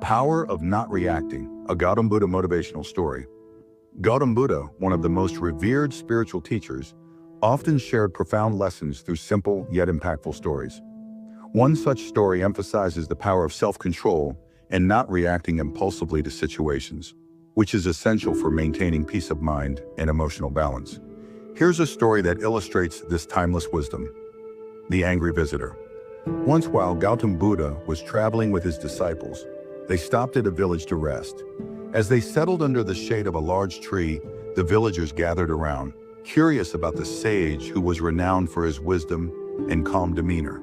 power of not reacting, a Gautam Buddha motivational story. Gautam Buddha, one of the most revered spiritual teachers, often shared profound lessons through simple yet impactful stories. One such story emphasizes the power of self-control and not reacting impulsively to situations, which is essential for maintaining peace of mind and emotional balance. Here's a story that illustrates this timeless wisdom. The Angry Visitor. Once, while Gautam Buddha was traveling with his disciples, they stopped at a village to rest. As they settled under the shade of a large tree, the villagers gathered around, curious about the sage who was renowned for his wisdom and calm demeanor.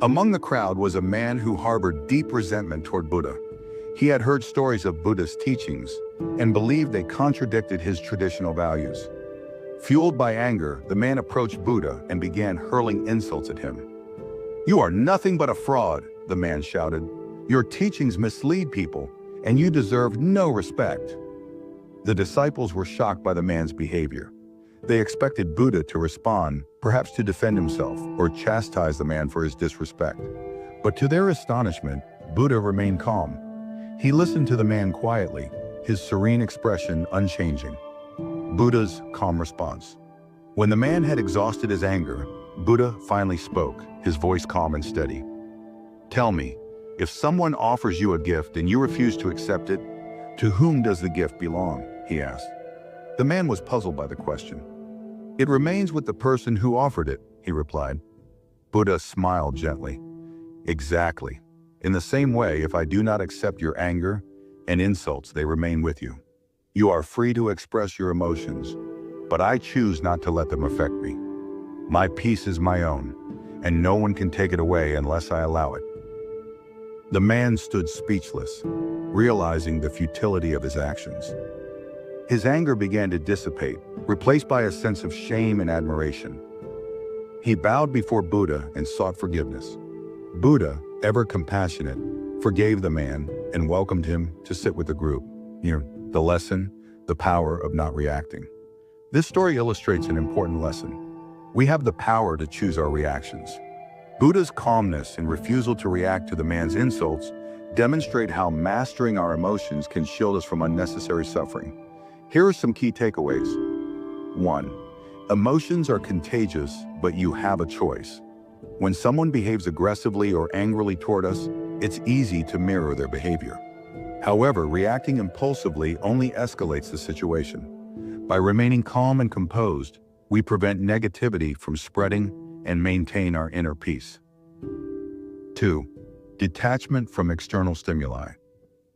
Among the crowd was a man who harbored deep resentment toward Buddha. He had heard stories of Buddhist teachings and believed they contradicted his traditional values. Fueled by anger, the man approached Buddha and began hurling insults at him. "You are nothing but a fraud," the man shouted. "Your teachings mislead people, and you deserve no respect." The disciples were shocked by the man's behavior. They expected Buddha to respond, perhaps to defend himself or chastise the man for his disrespect. But to their astonishment, Buddha remained calm. He listened to the man quietly, his serene expression unchanging. Buddha's calm response. When the man had exhausted his anger, Buddha finally spoke, his voice calm and steady. "Tell me, if someone offers you a gift and you refuse to accept it, to whom does the gift belong?" he asked. The man was puzzled by the question. "It remains with the person who offered it," he replied. Buddha smiled gently. "Exactly. In the same way, if I do not accept your anger and insults, they remain with you. You are free to express your emotions, but I choose not to let them affect me. My peace is my own, and no one can take it away unless I allow it." The man stood speechless, realizing the futility of his actions. His anger began to dissipate, replaced by a sense of shame and admiration. He bowed before Buddha and sought forgiveness. Buddha, ever compassionate, forgave the man and welcomed him to sit with the group. The lesson, the power of not reacting. This story illustrates an important lesson. We have the power to choose our reactions. Buddha's calmness and refusal to react to the man's insults demonstrate how mastering our emotions can shield us from unnecessary suffering. Here are some key takeaways. 1. Emotions are contagious, but you have a choice. When someone behaves aggressively or angrily toward us, it's easy to mirror their behavior. However, reacting impulsively only escalates the situation. By remaining calm and composed, we prevent negativity from spreading and maintain our inner peace. 2. Detachment from external stimuli.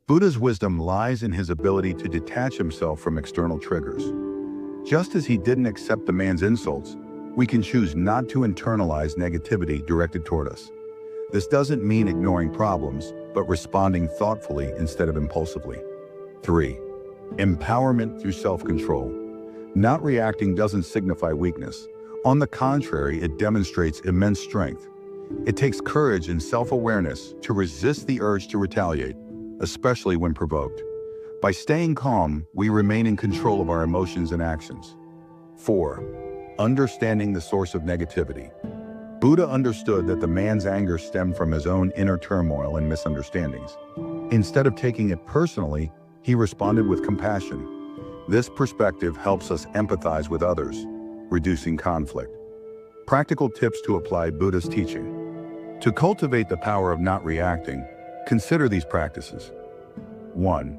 Buddha's wisdom lies in his ability to detach himself from external triggers. Just as he didn't accept the man's insults, we can choose not to internalize negativity directed toward us. This doesn't mean ignoring problems, but responding thoughtfully instead of impulsively. 3. Empowerment through self-control. Not reacting doesn't signify weakness. On the contrary, it demonstrates immense strength. It takes courage and self-awareness to resist the urge to retaliate, especially when provoked. By staying calm, we remain in control of our emotions and actions. 4. Understanding the source of negativity. Buddha understood that the man's anger stemmed from his own inner turmoil and misunderstandings. Instead of taking it personally, he responded with compassion. This perspective helps us empathize with others, reducing conflict. Practical tips to apply Buddha's teaching. To cultivate the power of not reacting, consider these practices. 1.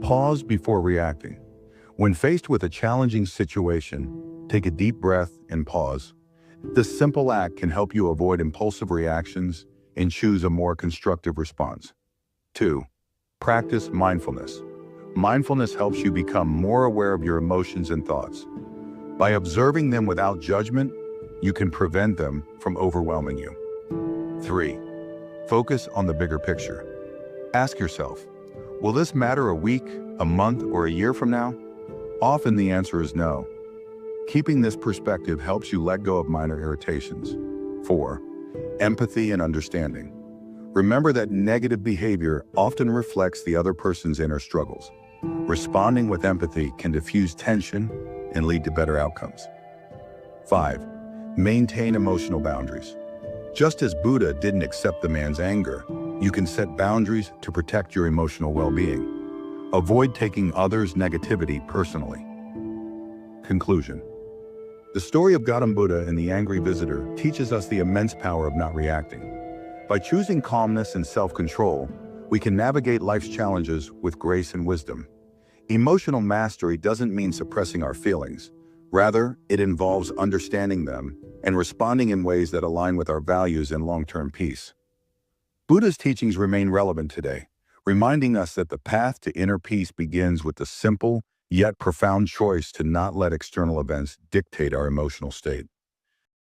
Pause before reacting. When faced with a challenging situation, take a deep breath and pause. This simple act can help you avoid impulsive reactions and choose a more constructive response. 2. Practice mindfulness. Mindfulness helps you become more aware of your emotions and thoughts. By observing them without judgment, you can prevent them from overwhelming you. 3. Focus on the bigger picture. Ask yourself, will this matter a week, a month, or a year from now? Often the answer is no. Keeping this perspective helps you let go of minor irritations. 4. Empathy and understanding. Remember that negative behavior often reflects the other person's inner struggles. Responding with empathy can diffuse tension and lead to better outcomes. 5. Maintain emotional boundaries. Just as Buddha didn't accept the man's anger, You can set boundaries to protect your emotional well-being. Avoid taking others' negativity personally. Conclusion. The story of Gautam Buddha and the angry visitor teaches us the immense power of not reacting. By choosing calmness and self-control, we can navigate life's challenges with grace and wisdom. Emotional mastery doesn't mean suppressing our feelings. Rather, it involves understanding them and responding in ways that align with our values and long-term peace. Buddha's teachings remain relevant today, reminding us that the path to inner peace begins with the simple yet profound choice to not let external events dictate our emotional state.